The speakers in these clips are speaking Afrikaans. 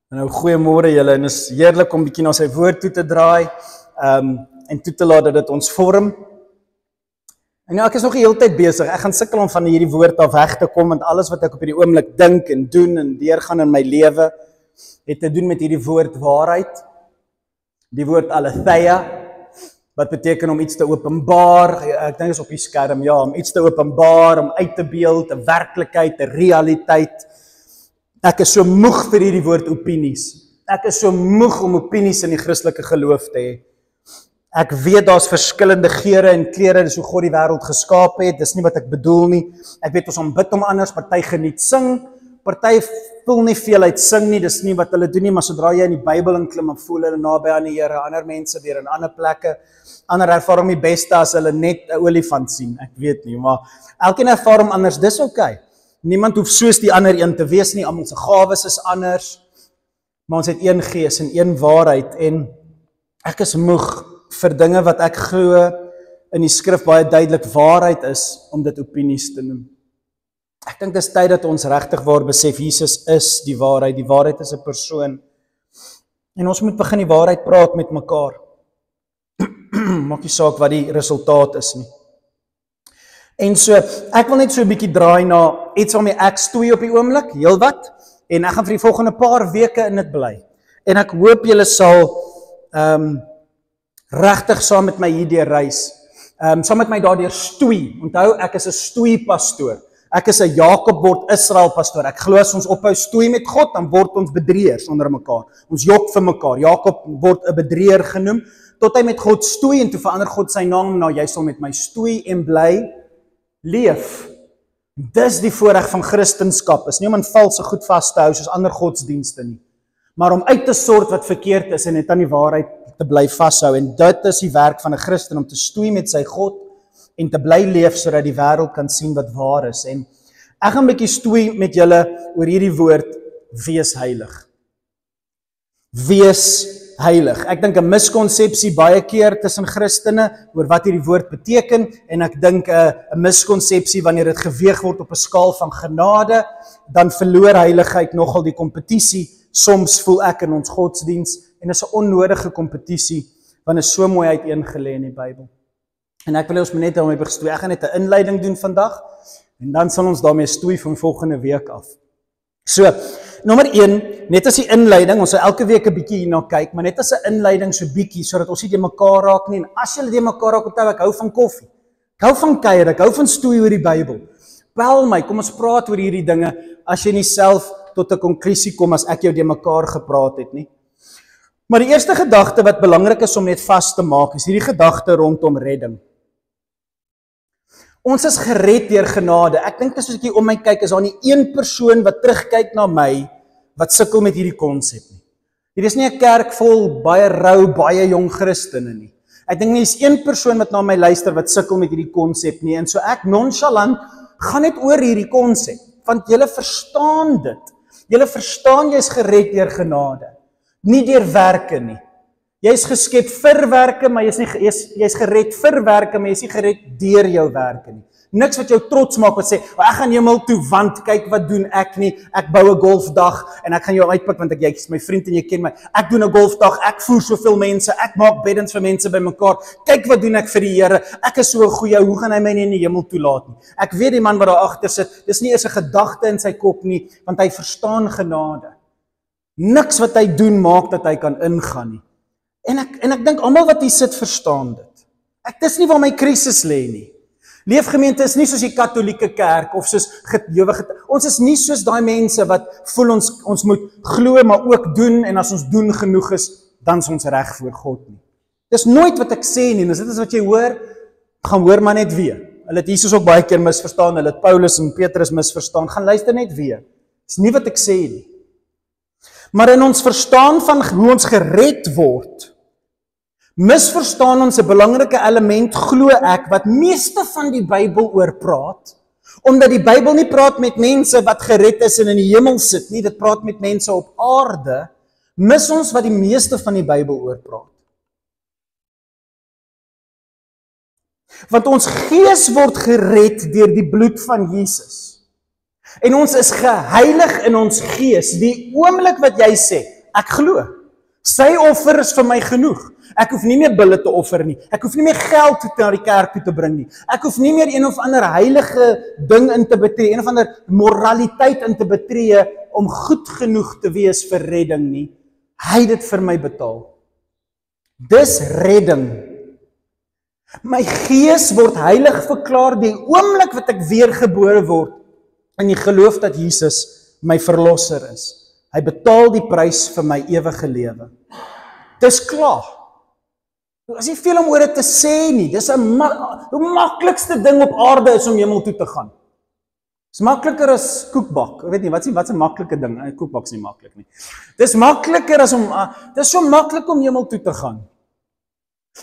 Nou, goeiemôre julle, en is heerlik om bietjie na sy woord toe te draai, en toe te laat dat dit ons vorm. En nou, ek is nog die hele tyd besig, ek gaan sukkel om van hierdie woord af weg te kom, want alles wat ek op hierdie oomblik dink en doen en deurgaan in my lewe, het te doen met hierdie woord waarheid, die woord aletheia, wat beteken om iets te openbaar, ek dink is op die skerm, ja, om iets te openbaar, om uit te beeld, 'n werklikheid, 'n realiteit. Ek is so moeg vir hierdie woord opinies. Ek is so moeg om opinies in die Christelike geloof te hê. Ek weet daar's verskillende geure en kleure, dis hoe God die wêreld geskaap het, dis nie wat ek bedoel nie. Ek weet ons aanbid hom anders, party geniet sing, party voel nie veel uit sing nie, dis nie wat hulle doen nie, maar sodra jy in die Bybel inklim, dan voel hulle naby aan die Here, ander mense weer in ander plekke, ander ervaar hom die beste as hulle net 'n olifant sien, ek weet nie, maar elkeen ervaar hom anders, dis okay. Niemand hoef soos die ander een te wees nie, almal se gawes is anders, maar ons het een gees en een waarheid, en ek is moeg vir dinge wat ek glo in die skrif baie duidelik waarheid is, om dit opinies te noem. Ek dink dis tyd dat ons regtig waar besef, Jesus is die waarheid is 'n persoon, en ons moet begin die waarheid praat met mekaar. Maak nie saak wat die resultaat is nie. En so, ek wil net so 'n bietjie draai na iets waarmee ek stoei op die oomblik, heel wat, en ek gaan vir die volgende paar weke in dit bly. En ek hoop julle sal regtig saam met my hierdeur reis, saam met my daardeur stoei. Onthou, ek is 'n stoei-pastoor. Ek is 'n Jakob word Israel pastoor. Ek glo as ons ophou stoei met God, dan word ons bedrieërs onder mekaar. Ons jok vir mekaar. Jakob word 'n bedrieër genoem, tot hy met God stoei, en toe verander God sy naam na, jy sal met my stoei en bly leef. Dis die voorreg van Christendom, is nie om in valse goed vas te hou soos ander godsdienste nie, maar om uit te sort wat verkeerd is en net aan die waarheid te bly vashou, en dit is die werk van 'n Christen, om te stoei met sy God en te bly leef sodat die wêreld kan sien wat waar is. En ek gaan 'n bietjie stoei met julle oor hierdie woord, wees heilig. Wees heilig. Ek dink 'n miskonsepsie baie keer tussen Christene oor wat hierdie woord beteken, en ek dink 'n miskonsepsie wanneer dit geweeg word op 'n skaal van genade, dan verloor heiligheid nogal die kompetisie. Soms voel ek in ons godsdiens, en is 'n onnodige kompetisie, want is so mooi uiteengelê in die Bybel. En ek wil ons net daarmee bestoei. Ek gaan net 'n inleiding doen vandag, en dan sal ons daarmee stoei van volgende week af. So, nommer 1, net as die inleiding, ons sal elke week 'n bietjie hierna kyk, maar net as 'n inleiding so bietjie, sodat ons nie te mekaar raak nie, en as julle te mekaar raak, onthou, ek hou van koffie, ek hou van kuier, ek hou van stoei oor die Bybel. Bel my, kom ons praat oor hierdie dinge, as jy nie self tot 'n konklusie kom as ek jou te mekaar gepraat het nie. Maar die eerste gedagte wat belangrik is om net vas te maak, is hierdie gedagte rondom redding. Ons is gered deur genade. Ek dink as ek hier om my kyk, is daar nie een persoon wat terugkyk na my, wat sukkel met hierdie konsep nie. Hier is nie 'n kerk vol baie rou, baie jong Christene nie. Ek dink nie is een persoon wat na my luister wat sukkel met hierdie konsep nie, en so ek nonchalant gaan net oor hierdie konsep, want julle verstaan dit. Julle verstaan jy's gered deur genade, nie deur werke nie. Jy's geskep vir werke, maar jy's gered vir werke, maar jy's nie gered deur jou werke nie. Niks wat jou trots maak wat sê, ek gaan hemel toe, want kyk wat doen ek nie, ek bou 'n golfdag, en ek gaan jou uitpik, want jy is my vriend en jy ken my, ek doen 'n golfdag, ek voer soveel mense, ek maak beddens vir mense bymekaar, kyk wat doen ek vir die Here, ek is so 'n goeie, hoe gaan hy my nie in die hemel toelaat nie? Ek weet die man wat daar agter sit, dis nie eens 'n gedagte in sy kop nie, want hy verstaan genade. Niks wat hy doen maak dat hy kan ingaan nie. En ek dink almal wat hier sit verstaan dit. Dis nie waar my krisis lê nie. Leefgemeente is nie soos die Katolieke kerk of soos ons is nie soos daai mense wat voel ons moet glo maar ook doen, en as ons doen genoeg is, dan is ons reg voor God nie. Dis nooit wat ek sê nie, en as dit is wat jy hoor, gaan hoor maar net weer. Hulle het Jesus ook baie keer misverstaan, hulle het Paulus en Petrus misverstaan, gaan luister net weer. Dis nie wat ek sê nie. Maar in ons verstaan van hoe ons gered word, misverstaan ons 'n belangrike element, glo ek, wat meeste van die Bybel oor praat, omdat die Bybel nie praat met mense wat gered is en in die hemel sit nie, dit praat met mense op aarde, mis ons wat die meeste van die Bybel oor praat. Want ons gees word gered deur die bloed van Jesus. En ons is geheilig in ons gees. Die oomblik wat jy sê, ek glo. Sy offer is vir my genoeg. Ek hoef nie meer bulle te offer nie. Ek hoef nie meer geld na die kerk toe te bring nie. Ek hoef nie meer een of ander heilige ding in te betree, een of ander moraliteit in te betree om goed genoeg te wees vir redding nie. Hy het dit vir my betaal. Dis redding. My gees word heilig verklaar die oomblik wat ek weergebore word in die geloof dat Jesus my verlosser is. Hy betaal die prys vir my ewige lewe. Dis klaar. As jy veel om oor dit te sê nie, dis die maklikste ding op aarde is om hemel toe te gaan. Dis makliker as koekbak. Ek weet nie, wat is 'n maklike ding? Koekbak is nie maklik nie. Dis makliker as dis so maklik om hemel toe te gaan.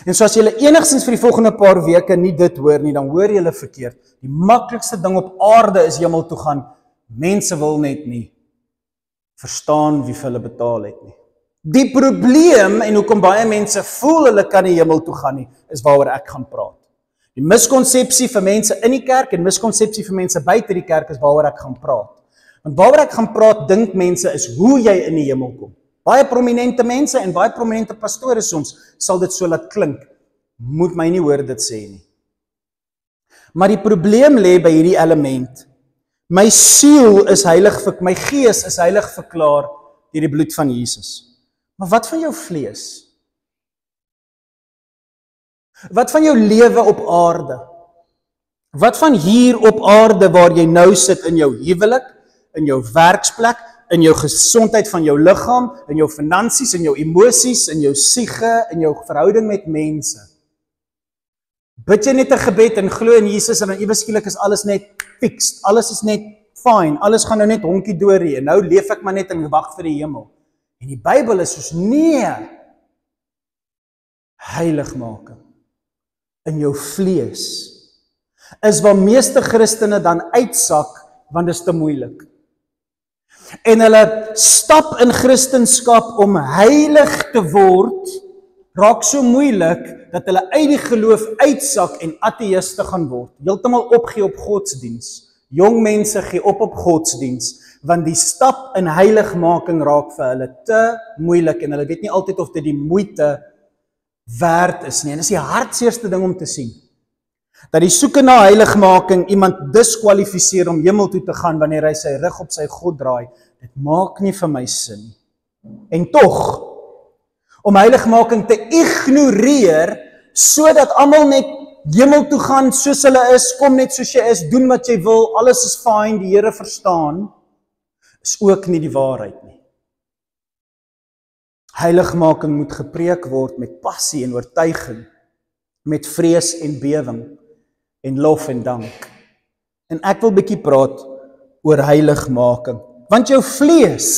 En so as julle enigstens vir die volgende paar weke nie dit hoor nie, dan hoor julle verkeerd. Die maklikste ding op aarde is hemel toe gaan. Mense wil net nie verstaan wie vir hulle betaal het nie. Die probleem en hoekom baie mense voel hulle kan nie hemel toe gaan nie, is waaroor ek gaan praat. Die miskonsepsie vir mense in die kerk en miskonsepsie vir mense buite die kerk is waaroor ek gaan praat. Want waaroor ek gaan praat, dink mense, is hoe jy in die hemel kom. Baie prominente mense en baie prominente pastore soms sal dit so laat klink. Moet my nie hoor dit sê nie. Maar die probleem lê by hierdie element. My siel is heilig, my gees is heilig verklaar deur die bloed van Jesus. Maar wat van jou vlees? Wat van jou lewe op aarde? Wat van hier op aarde waar jy nou sit in jou huwelik, in jou werksplek, in jou gesondheid van jou liggaam, in jou finansies, in jou emosies, in jou siege, in jou verhouding met mense? Bid jy net 'n gebed en glo in Jesus en dan ewe skielik is alles net fixed, alles is net fine, alles gaan nou net honkie dorie en nou leef ek maar net en wag vir die hemel. En die Bybel is soos nee. Heiligmaking in jou vlees is waar meeste Christene dan uitsak want dit is te moeilik. En hulle stap in Christendom om heilig te word raak so moeilik dat hulle uit die geloof uitsak en ateïste gaan word. Heeltemal opgee op godsdiens. Jong mense gee op godsdiens, want die stap in heiligmaking raak vir hulle te moeilik en hulle weet nie altyd of dit die moeite werd is nie. En dis die hartseerste ding om te sien. Dat die soeke na heiligmaking iemand diskwalifiseer om hemel toe te gaan wanneer hy sy rug op sy God draai. Dit maak nie vir my sin nie. En tog, om heiligmaking te ignoreer, sodat almal net hemel toe gaan soos hulle is, kom net soos jy is, doen wat jy wil, alles is fine, die Here verstaan, is ook nie die waarheid nie. Heiligmaking moet gepreek word met passie en oortuiging, met vrees en bewering, en lof en dank. En ek wil bietjie praat oor heiligmaking, want jou vlees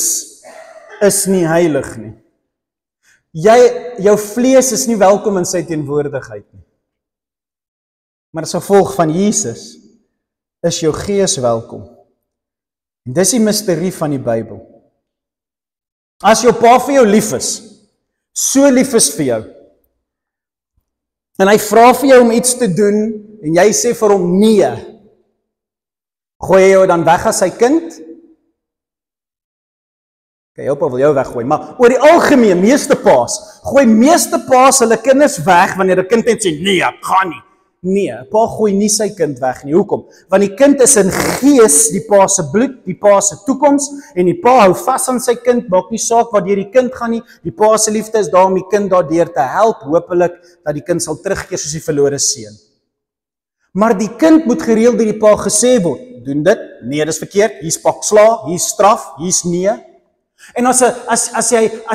is nie heilig nie. Jou vlees is nie welkom in sy teenwoordigheid nie. Maar as gevolg van Jesus is jou gees welkom. En dis die misterie van die Bybel. As jou pa vir jou lief is, so lief is vir jou, en hy vra vir jou om iets te doen, en jy sê vir hom nee, gooi jy jou dan weg as sy kind? Jou pa wil jou weggooi, maar oor die algemeen, meeste paas hulle kinders weg, wanneer 'n kind net sê, nee, ek gaan nie. Nee, pa gooi nie sy kind weg nie. Hoekom? Want die kind is in gees, die pa se bloed, die pa se toekoms, en die pa hou vas aan sy kind, maak nie saak waar die kind gaan nie, die pa se liefde is daar om die kind daardeur te help, hopelik dat die kind sal terugkeer soos die verlore seun. Maar die kind moet gereeld deur die pa gesê word, doen dit, nee, dis verkeerd, hier's pak sla, hier's straf, hier's nee. En as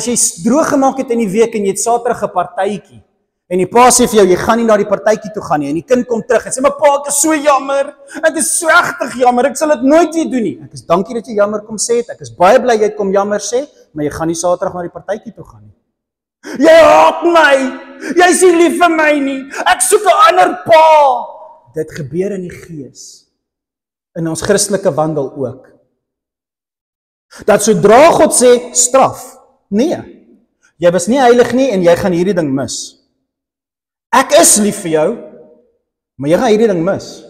jy droog gemaak het in die week en jy het Saterdag 'n partytjie, en die pa sê vir jou, jy gaan nie na die partytjie toe gaan nie, en die kind kom terug en sê, maar pa, ek is so jammer, ek is so regtig jammer, ek sal dit nooit weer doen nie. Ek is dankie dat jy jammer kom sê het, ek is baie bly jy kom jammer sê, maar jy gaan nie Saterdag na die partytjie toe gaan nie. Jy haat my, jy is nie lief vir my nie, ek soek 'n ander pa. Dit gebeur in die gees, in ons Christelike wandel ook. Dat sodra God sê, straf, nee, jy was nie heilig nie en jy gaan hierdie ding mis. Ek is lief vir jou, maar jy gaan hierdie ding mis.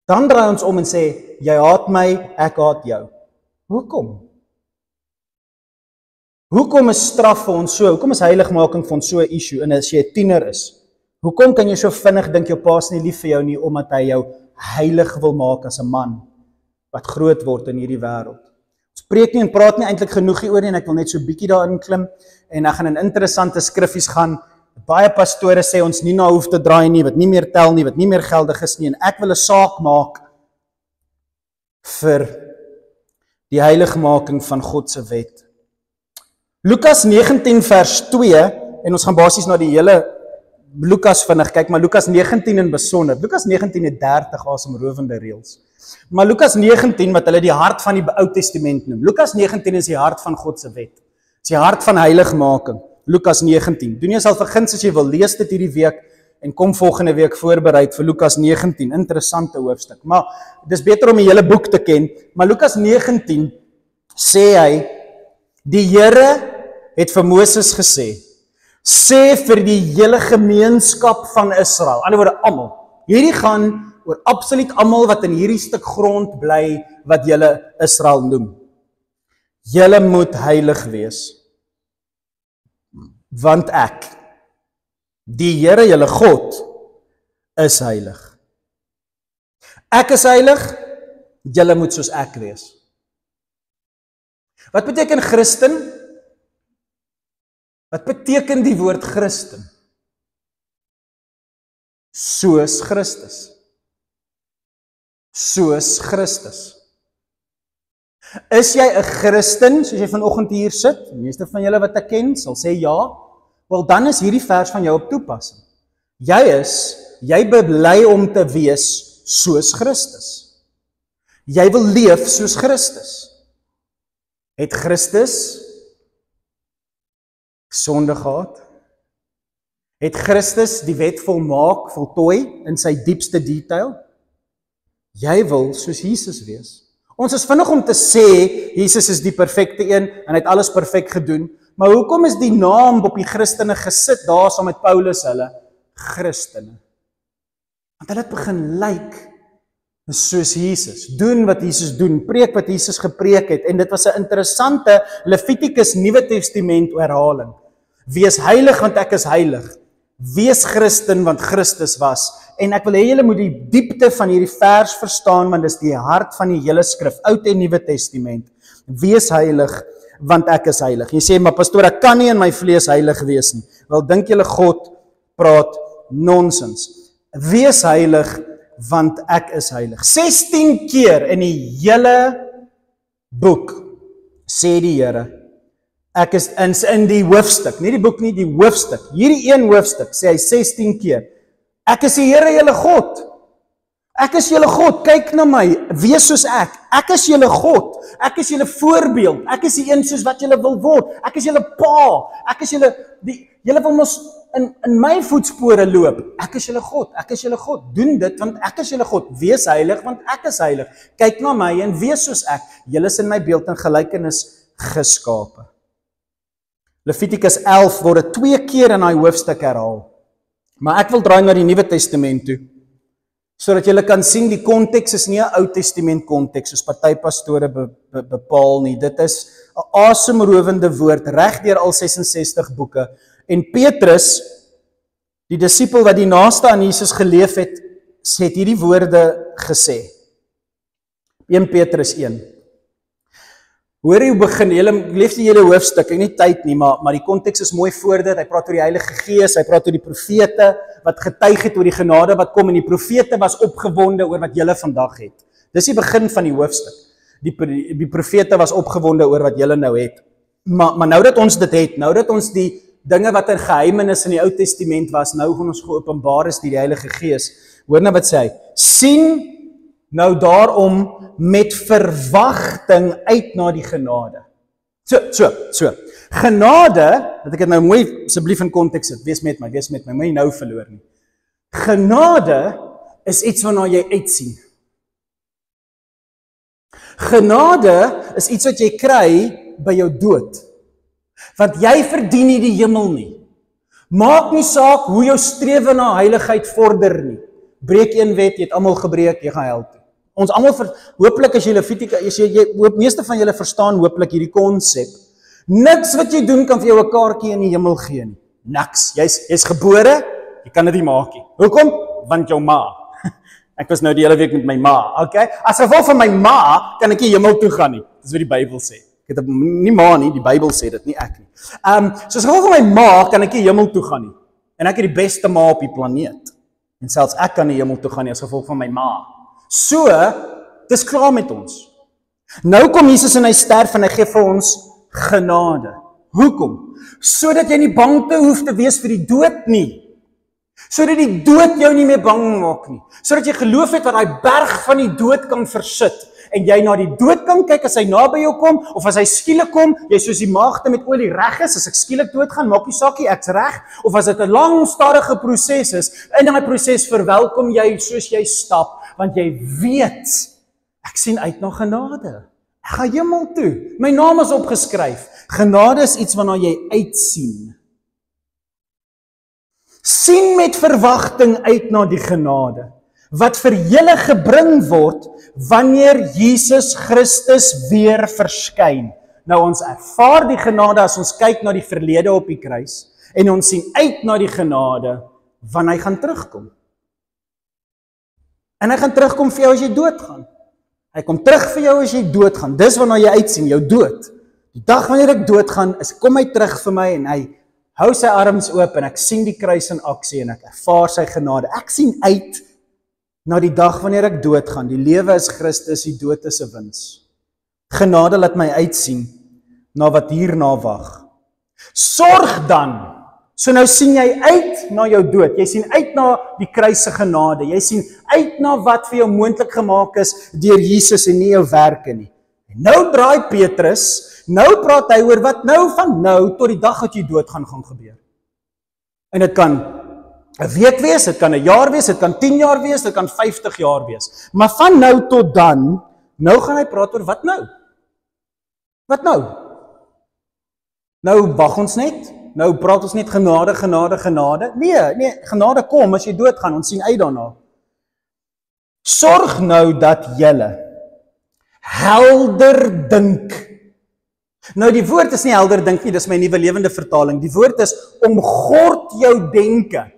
Dan draai ons om en sê, jy haat my, ek haat jou. Hoekom? Hoekom is straf vir ons so? Hoekom is heiligmaking vir ons so 'n issue? En as jy 'n tiener is, hoekom kan jy so vinnig dink jou pa's nie lief vir jou nie, omdat hy jou heilig wil maak as 'n man wat groot word in hierdie wêreld? Ons preek nie en praat nie eintlik genoeg hieroor nie, en ek wil net so 'n bietjie daarin klim, en ek gaan in interessante skriffies gaan. Baie pastore sê ons nie na hoef te draai nie, wat nie meer tel nie, wat nie meer geldig is nie, en ek wil 'n saak maak vir die heiligmaking van God se wet. Lukas 19 vers 2, en ons gaan basies na die hele Lukas vinnig kyk, maar Lukas 19 in besonder. Lukas 19 het 30 asemrowende reëls. Maar Lukas 19 wat hulle die hart van die Ou Testament noem. Lukas 19 is die hart van God se wet. Dis die hart van heiligmaking. Lukas 19. Doen jy sal vergins as jy wil lees dit hierdie week en kom volgende week voorbereid vir Lukas 19. Interessante hoofstuk. Maar dis beter om die hele boek te ken. Maar Lukas 19 sê hy, die Here het vir Moses gesê, sê vir die hele gemeenskap van Israel, aan die woorde almal, hierdie gaan oor absoluut almal wat in hierdie stuk grond bly, wat julle Israel noem. Julle moet heilig wees, want ek, die Here julle God, is heilig. Ek is heilig, julle moet soos ek wees. Wat beteken Christen? Wat beteken die woord Christen? Soos Christus. Soos Christus. Is jy 'n Christen, soos jy vanoggend hier sit? Die meeste van julle wat ek ken, sal sê ja. Wel, dan is hierdie vers van jou op toepassing. Jy bely om te wees soos Christus. Jy wil leef soos Christus. Het Christus sonde gehad? Het Christus die wet voltooi in sy diepste detail? Jy wil soos Jesus wees. Ons is vinnig om te sê, Jesus is die perfekte een, en hy het alles perfek gedoen, maar hoekom is die naam op die Christene gesit, daar saam met Paulus hulle, Christene? Want hulle het begin lyk soos Jesus, doen wat Jesus doen, preek wat Jesus gepreek het, en dit was 'n interessante Levitikus Nuwe Testament herhaling. Wees heilig, want ek is heilig. Wees Christen, want Christus was. En ek wil hê julle moet die diepte van hierdie vers verstaan, want dis die hart van die hele skrif, Ou en Nuwe Testament. Wees heilig, want ek is heilig. Jy sê, maar pastoor, ek kan nie in my vlees heilig wees nie. Wel, dink julle God praat nonsens. Wees heilig, want ek is heilig. 16 keer in die hele boek sê die Here, ek is in die hoofstuk, nie die boek nie, die hoofstuk. Hierdie een hoofstuk sê hy 16 keer. Ek is die Here julle God. Ek is julle God. Kyk na my, wees soos ek. Ek is julle God. Ek is julle voorbeeld. Ek is die een soos wat julle wil word. Ek is julle pa. Ek is julle wil mos in my voetspore loop. Ek is julle God. Ek is julle God. Doen dit want ek is julle God. Wees heilig want ek is heilig. Kyk na my en wees soos ek. Julle is in my beeld en gelykenis geskape. Levitikus 11 word 2 keer in daai hoofstuk herhaal. Maar ek wil draai na die Nuwe Testament toe, sodat julle kan sien die konteks is nie 'n Ou Testament konteks soos party pastore bepaal nie. Dit is 'n asemrowende woord reg deur al 66 boeke. En Petrus, die disipel wat die naaste aan Jesus geleef het hierdie woorde gesê. 1 Petrus 1. Hoor hoe begin, leef die hele hoofstuk, ek nie tyd nie, maar die konteks is mooi voor dit, hy praat oor die Heilige Gees, hy praat oor die profete, wat getuig het oor die genade wat kom, en die profete was opgewonde oor wat julle vandag het. Dis die begin van die hoofstuk. Die profete was opgewonde oor wat julle nou het. Maar nou dat ons dit het, nou dat ons die dinge wat in geheimenis in die Ou Testament was, nou gaan ons geopenbaar is deur die Heilige Gees. Hoor nou wat sê hy, sien nou daarom met verwagting uit na die genade. So. Genade, dat ek het nou mooi asseblief in konteks sit, wees met my, my nou verloor nie. Genade is iets waarna jy uitsien. Genade is iets wat jy kry by jou dood. Want jy verdien nie die hemel nie. Maak nie saak hoe jou strewe na heiligheid vorder nie. Breek een wet, jy het almal gebreek, jy gaan hel toe. Ons almal hooplik as jy Levitikus, meeste van julle verstaan hooplik hierdie konsep Niks wat jy doen kan vir jou 'n kaartjie in die hemel gee nie. Niks. Jy's gebore, jy kan dit nie maak nie. Hoekom? Want jou ma. Ek was nou die hele week met my ma, okay? As gevolg van my ma, kan ek nie hemel toe gaan nie. Dis wat die Bybel sê. Ek het nie ma nie, die Bybel sê dit, nie ek nie. So as gevolg van my ma, kan ek nie hemel toe gaan nie. En ek het die beste ma op die planeet. En selfs ek kan nie hemel toe gaan nie as gevolg van my ma. So, dis klaar met ons. Nou kom Jesus en hy sterf en hy gee vir ons genade. Hoekom? Sodat jy nie bang te hoef te wees vir die dood nie. Sodat die dood jou nie meer bang maak nie. Sodat jy geloof het dat daai berg van die dood kan versit en jy na die dood kan kyk as hy naby jou kom of as hy skielik kom, jy soos die maagde met olie reg is, as ek skielik doodgaan, maak nie saak nie, ek's reg, of as dit 'n lang stadige proses is, in daai proses verwelkom jy soos jy stap, want jy weet ek sien uit na genade. Ek gaan hemel toe. My naam is opgeskryf. Genade is iets waarna jy uitsien. Sien met verwagting uit na die genade wat vir julle gebring word wanneer Jesus Christus weer verskyn. Nou ons ervaar die genade as ons kyk na die verlede op die kruis en ons sien uit na die genade wanneer hy gaan terugkom. En hy gaan terugkom vir jou as jy doodgaan. Hy kom terug vir jou as jy doodgaan. Dis waarna jy uitsien, jou dood. Die dag wanneer ek doodgaan, kom hy terug vir my en hy hou sy arms oop en ek sien die kruis in aksie en ek ervaar sy genade. Ek sien uit na die dag wanneer ek doodgaan. Die lewe is Christus, die dood is 'n wins. Genade laat my uitsien na wat hierna wag. Sorg dan. So nou sien jy uit na jou dood. Jy sien uit na die kruis se genade. Jy sien uit na wat vir jou moontlik gemaak is deur Jesus en nie jou werke nie. En nou draai Petrus, nou praat hy oor wat nou van nou tot die dag dat jy doodgaan gaan gebeur. En dit kan 'n week wees, dit kan 'n jaar wees, dit kan 10 jaar wees, dit kan 50 jaar wees. Maar van nou tot dan, nou gaan hy praat oor wat nou? Wat nou? Nou wag ons net? Nou praat ons net genade, genade, genade? Nee, genade kom as jy doodgaan, ons sien uit daarna. Sorg nou dat julle helder dink. Nou die woord is nie helder dink nie, dis my nuwe lewende vertaling. Die woord is omgord jou denke.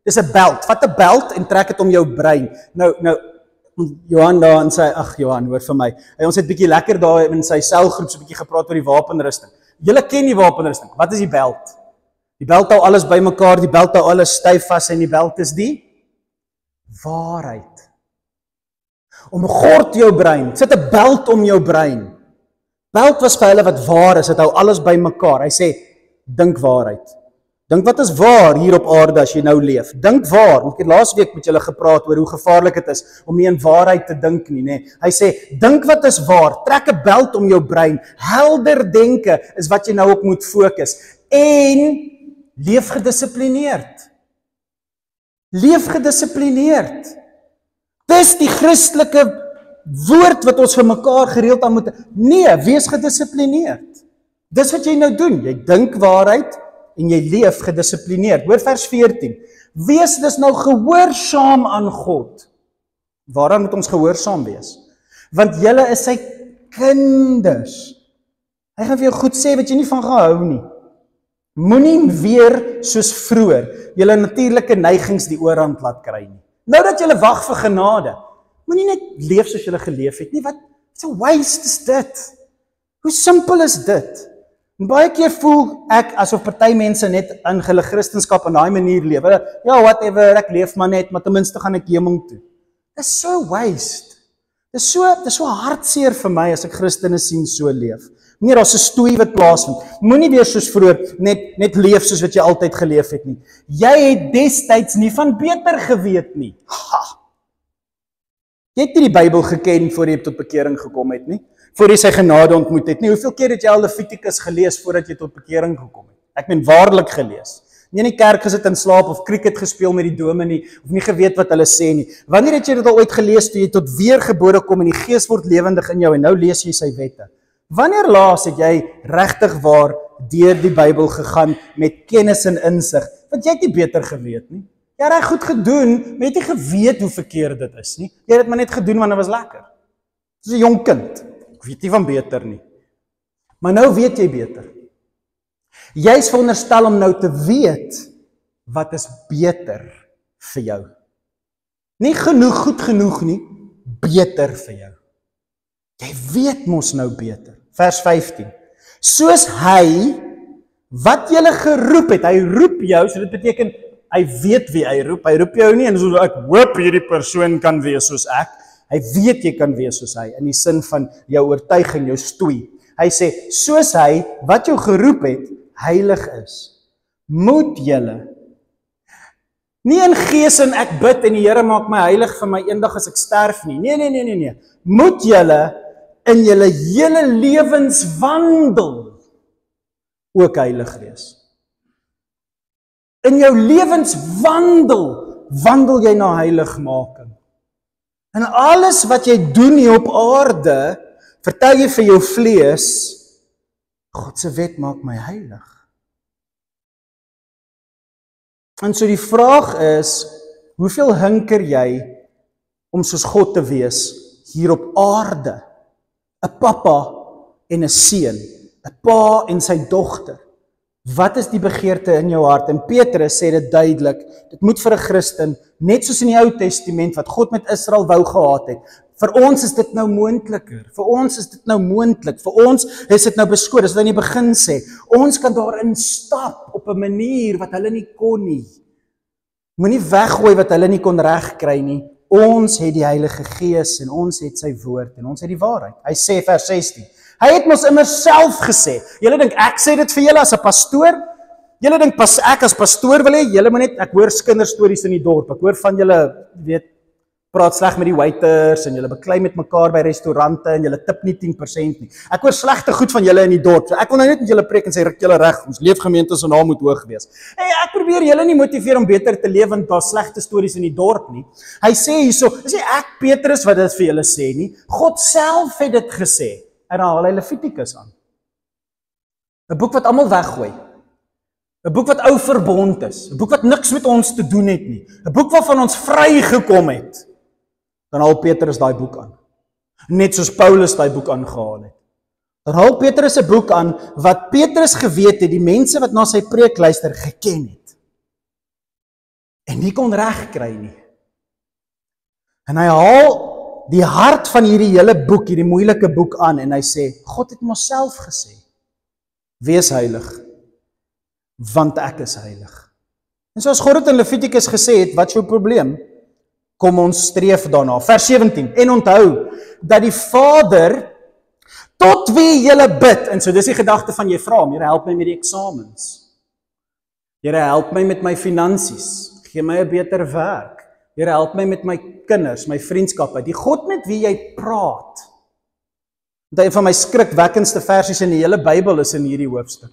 Dis 'n belt. Vat 'n belt en trek dit om jou brein. Nou Johan daar en sy, ag Johan, hoor vir my. Ons het bietjie lekker daar in sy selgroep so bietjie gepraat oor die wapenrusting. Julle ken die wapenrusting. Wat is die belt? Die belt hou alles bymekaar, die belt hou alles styf vas en die belt is die waarheid. Omgord jou brein. Sit 'n belt om jou brein. Belt was vir hulle wat waar is, dit hou alles bymekaar. Hy sê, dink waarheid. Dink wat is waar hier op aarde as jy nou leef. Dink waar. Ek het laasweek met julle gepraat oor hoe gevaarlik dit is om nie in waarheid te dink nie, nê. Hy sê, dink wat is waar. Trek 'n belt om jou brein. Helder denke is wat jy nou op moet fokus. En leef gedissiplineerd. Leef gedissiplineerd. Dis die Christelike woord wat ons vir mekaar gereeld aan moet. Nee, wees gedissiplineerd. Dis wat jy nou doen. Jy dink waarheid en jy leef gedissiplineerd. Hoor vers 14. Wees dus nou gehoorsaam aan God. Waaraan moet ons gehoorsaam wees? Want julle is sy kinders. Hy gaan vir jou goed sê wat jy nie van gehou nie. Moenie weer soos vroeër julle natuurlike neigings die oorhand laat kry nie. Nou dat julle wag vir genade, moenie net leef soos julle geleef het nie. Wat 'n waste is dit? Hoe simpel is dit? En baie keer voel ek asof party mense net in hulle Christendom op daai manier leef. Ja, whatever, ek leef maar net, maar ten minste gaan ek hemel toe. Dis so waste. Dis so hartseer vir my as ek Christene sien so leef. Nee, daar's 'n stoei wat plaasvind. Moenie weer soos vroeër net leef soos wat jy altyd geleef het nie. Jy het destyds nie van beter geweet nie. Ha. Jy het nie die Bybel geken voor jy tot bekering gekom het nie. Voor jy sy genade ontmoet het nie. Hoeveel keer het jy al Levitikus gelees voordat jy tot bekering gekom het? Ek meen waarlik gelees. Nie in die kerk gesit en slaap of cricket gespeel met die dominee of nie geweet wat hulle sê nie. Wanneer het jy dit al ooit gelees toe jy tot weergebore kom en die Gees word lewendig in jou en nou lees jy sy wette? Wanneer laas het jy regtig waar deur die Bybel gegaan met kennis en insig? Want jy het nie beter geweet nie. Jy het reg goed gedoen, maar jy het nie geweet hoe verkeerd dit is nie. Jy het dit maar net gedoen want dit was lekker. Soos 'n jong kind. Ek weet nie van beter nie. Maar nou weet jy beter. Jy is veronderstel om nou te weet wat is beter vir jou. Nie goed genoeg nie, beter vir jou. Jy weet mos nou beter. Vers 15. Soos hy, wat jy geroep het, hy roep jou, so dit beteken, hy weet wie hy roep jou nie, en soos ek hoop hierdie persoon kan wees soos ek, hy weet jy kan wees soos hy, in die sin van jou oortuiging, jou stoei. Hy sê, soos hy, wat jou geroep het, heilig is, moet julle, nie in gees en ek bid en die Here maak my heilig vir my eendag as ek sterf nie, nee, moet julle in julle hele lewenswandel ook heilig wees. In jou lewenswandel, wandel jy na heiligmaking. En alles wat jy doen hier op aarde, vertel jy vir jou vlees, God se wet maak my heilig. En so die vraag is, hoeveel hinker jy om soos God te wees hier op aarde? 'n Pappa en 'n seun, 'n pa en sy dogter. Wat is die begeerte in jou hart? En Petrus sê dit duidelik, dit moet vir 'n Christen, net soos in die Ou Testament, wat God met Israel wou gehad het. Vir ons is dit nou moontliker, vir ons is dit nou moontlik, vir ons is dit nou beskoor, as wat in die begin sê, ons kan daarin stap op 'n manier wat hulle nie kon nie. Moenie weggooi wat hulle nie kon regkry nie. Ons het die Heilige Gees en ons het sy woord en ons het die waarheid. Hy sê vers 16, hy het mos immer self gesê, julle dink ek sê dit vir julle as 'n pastoor? Julle dink ek as pastoor wil hê, julle moet net, ek hoor kinderstories in die dorp, ek hoor van julle, weet, praat sleg met die waiters en julle beklei met mekaar by restaurante en julle tip nie 10% nie. Ek hoor slegte goed van julle in die dorp. So ek wil nou net met julle preek en sê ruk julle reg, ons leefgemeente se naam moet hoog wees. Hey, ek probeer julle nie motiveer om beter te leef want daar slegte stories in die dorp nie. Hy sê hierso, dis nie ek Petrus wat dit vir julle sê nie. God self het dit gesê. En dan haal hy Levitikus aan. 'n boek wat almal weggooi. 'n boek wat ou verbond is. 'n boek wat niks met ons te doen het nie. 'n boek waarvan ons vrygekom het. Dan haal Petrus daai boek aan. Net soos Paulus daai boek aangehaal het. Dan haal Petrus 'n boek aan wat Petrus geweet het, die mense wat na sy preek luister, geken het. En nie kon regkry nie. En hy haal die hart van hierdie hele boek, hierdie moeilike boek aan en hy sê, God het mos self gesê, wees heilig, want ek is heilig. En soos God het in Levitikus gesê het, wat is jou probleem? Kom ons streef daarna. Vers 17, en onthou, dat die Vader, tot wie julle bid, en so dis die gedagte van jy vra hom, Here help my met die eksamens. Here help my met my finansies, gee my 'n beter werk. Here help my met my kinders, my vriendskappe, die God met wie jy praat. Een van my skrikwekkendste versies in die hele Bybel is in hierdie hoofstuk.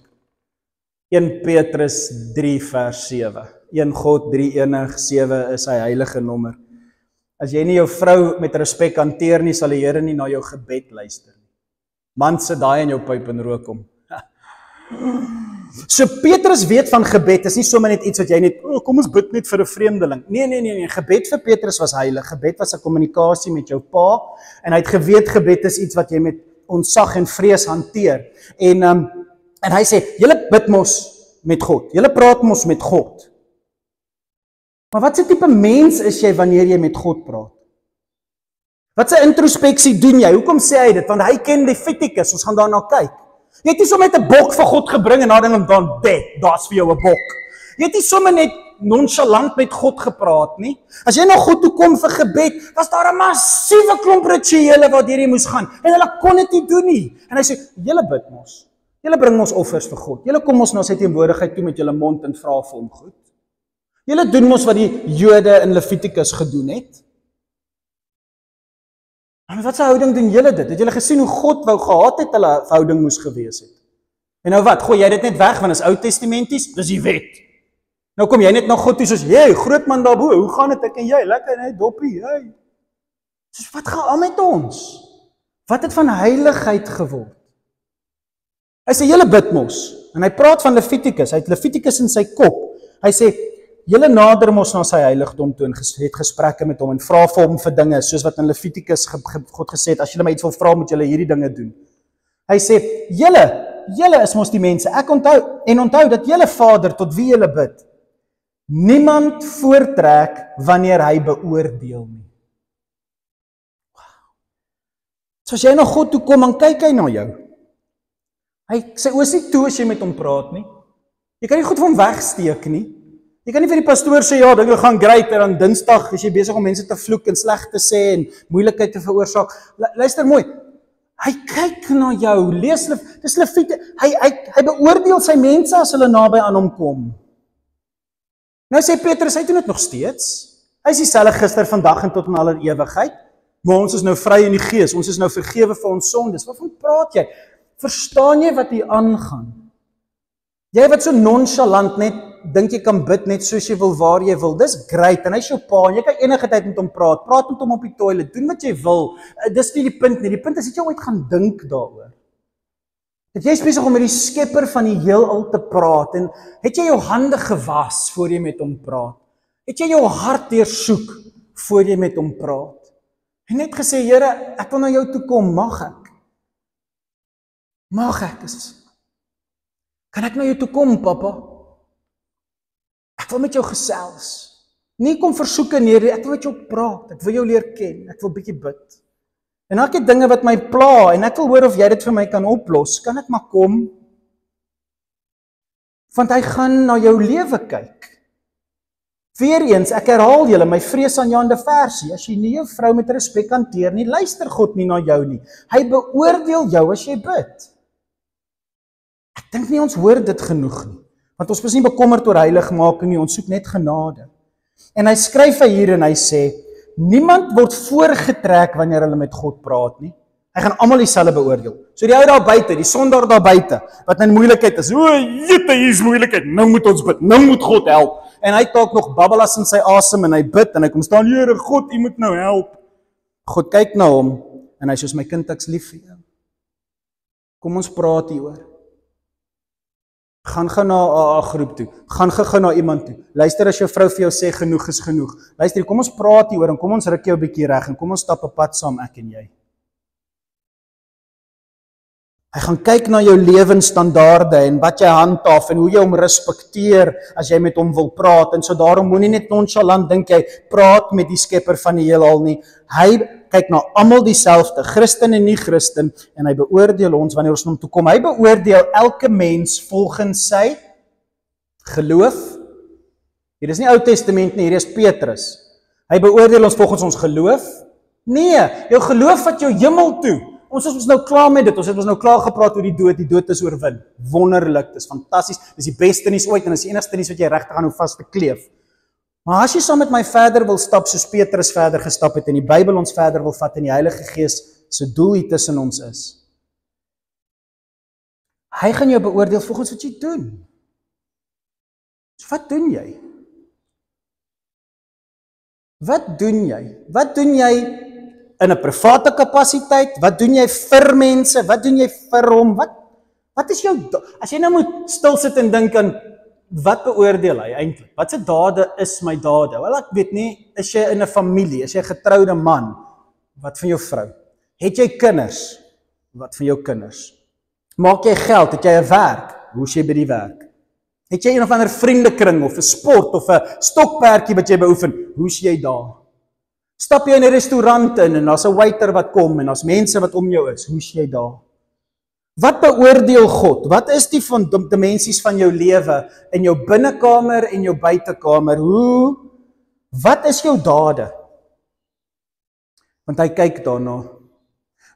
1 Petrus 3 vers 7. Een God, drie enig, 7 is sy heilige nommer. As jy nie jou vrou met respek hanteer nie, sal die Here nie na jou gebed luister nie. Man, sit daai in jou pyp en rook hom. So Petrus weet van gebed, is nie sommer net iets wat jy net, kom ons bid net vir 'n vreemdeling. Nee, gebed vir Petrus was heilig. Gebed was 'n kommunikasie met jou pa, en hy het geweet gebed is iets wat jy met ontzag en vrees hanteer. En hy sê, julle bid mos met God, julle praat mos met God. Maar wat se tipe mens is jy wanneer jy met God praat? Wat se introspeksie doen jy? Hoekom sê hy dit? Want hy ken Levitikus, ons gaan daarna kyk. Jy het nie sommer net 'n bok vir God gebring en dan daar's vir jou 'n bok. Jy het nie sommer net nonchalant met God gepraat nie. As jy na God toe kom vir gebed, was daar 'n massiewe klomp rituele waardeur jy moes gaan. En hulle kon dit nie doen nie. En hy sê, julle bid mos. Julle bring mos offers vir God. Julle kom mos na sy teenwoordigheid toe met julle mond en vra vir hom goed. Julle doen mos wat die Jode in Levitikus gedoen het. En wat se houding doen julle dit? Het julle gesien hoe God wou gehad het hulle verhouding moes gewees het? En nou wat, gooi jy dit net weg, want is Ou Testamenties, dis die wet. Nou kom jy net na God toe soos, jy, groot man daarbo, hoe gaan dit ek en jy? Lekker, nee, doppie, hey. Soos, wat gaan aan met ons? Wat het van heiligheid geword? Hy sê, julle bid mos, en hy praat van Levitikus, hy het Levitikus in sy kop. Hy sê, julle nader mos na sy heiligdom toe en het gesprekke met hom en vra vir hom vir dinge, soos wat in Levitikus God gesê het, as julle my iets wil vra, moet julle hierdie dinge doen. Hy sê, julle julle is mos die mense. Ek onthou dat julle Vader tot wie julle bid, niemand voortrek wanneer hy beoordeel nie. So as jy na God toe kom, dan kyk hy na jou. Sy oë is nie toe as jy met hom praat nie. Jy kan nie goed van hom wegsteek nie. Jy kan nie vir die pastoor sê, ja, dinge gaan great, en dan Dinsdag is jy besig om mense te vloek en sleg te sê en moeilikheid te veroorsaak. Luister mooi, hy kyk na jou, lees, dis Lewiete, hy beoordeel sy mense as hulle naby aan hom kom. Nou sê Petrus, hy doen dit nog steeds. Hy is dieselfde gister, vandag en tot in aller ewigheid. Maar ons is nou vry in die gees, ons is nou vergewe vir ons sondes. Waarvan praat jy? Verstaan jy wat hier aangaan? Jy wat so nonchalant net, dink jy kan bid net soos jy wil, waar jy wil, dis great, en hy is jou pa, en jy kan enige tyd met hom praat met hom op die toilet, doen wat jy wil, dis nie die punt nie, die punt is, het jy ooit gaan dink daaroor? Dat jy is besig om met die skepper van die heelal te praat, en het jy jou hande gewas voor jy met hom praat? Het jy jou hart deursoek voor jy met hom praat? En net gesê, Here, ek wil na jou toe kom, mag ek? Mag ek? Kan ek na jou toe kom, papa? Ek wil met jou gesels. Nie kom versoeke neer, ek wil met jou praat, ek wil jou leer ken, ek wil bietjie bid. En ek het dinge wat my pla, en ek wil hoor of jy dit vir my kan oplos, kan ek maar kom? Want hy gaan na jou lewe kyk. Weereens, ek herhaal julle, my vrees aan Jan de versie, as jy nie jou vrou met respek hanteer nie, luister God nie na jou nie. Hy beoordeel jou as jy bid. Ek dink nie ons hoor dit genoeg nie, want ons is nie bekommerd oor heiligmaking nie, ons soek net genade. En hy skryf hier en hy sê, niemand word voorgetrek wanneer hulle met God praat nie. Hy gaan almal dieselfde beoordeel. So die ou daar buite, die sondaar daar buite, wat in moeilikheid is, o, jette, hier is moeilikheid, nou moet ons bid, nou moet God help. En hy talk nog babbelas in sy asem en hy bid en hy kom staan, Here God, U moet nou help. God kyk na hom en hy sê, soos my kind, ek's lief vir jou. Kom ons praat hieroor. Gaan na 'n groep toe. Gaan na iemand toe. Luister as jou vrou vir jou sê genoeg is genoeg. Luister, kom ons praat hieroor en kom ons ruk jou 'n bietjie reg en kom ons stap 'n pad saam, ek en jy. Hy gaan kyk na jou lewensstandaarde en wat jy handhaaf en hoe jy hom respekteer as jy met hom wil praat. En so daarom moenie net nonchalant dink jy praat met die skepper van die heelal nie. Hy kyk na almal dieselfde, Christen en nie-Christen, en hy beoordeel ons wanneer ons na hom toe kom. Hy beoordeel elke mens volgens sy geloof. Hier is nie Ou Testament nie, hier is Petrus. Hy beoordeel ons volgens ons geloof. Nee, jou geloof vat jou hemel toe. Ons is nou klaar met dit, ons het nou klaar gepraat oor die dood is oorwin. Wonderlik, dis fantasties, dis die beste nuus ooit en dis die enigste nuus wat jy regtig gaan hoe vas te kleef. Maar as jy saam met my verder wil stap soos Petrus verder gestap het en die Bybel ons verder wil vat en die Heilige Gees se doel hier tussen ons is, hy gaan jou beoordeel volgens wat jy doen. So wat doen jy? Wat doen jy? Wat doen jy in 'n private kapasiteit? Wat doen jy vir mense? Wat doen jy vir hom? Wat is jou, as jy nou moet stil sit en dink aan, wat beoordeel hy eintlik? Wat se dade is my dade? Wel, ek weet nie, is jy in 'n familie, is jy 'n getroude man? Wat van jou vrou? Het jy kinders? Wat van jou kinders? Maak jy geld? Het jy 'n werk? Hoe is jy by die werk? Het jy een of ander vriendekring of 'n sport of 'n stokperdjie wat jy beoefen? Hoe is jy daar? Stap jy in 'n restaurant in en daar's 'n waiter wat kom en daar's mense wat om jou is, hoe is jy daar? Wat beoordeel God? Wat is die dimensies van jou lewe in jou binnekamer en jou buitekamer? Wat is jou dade? Want hy kyk daarna.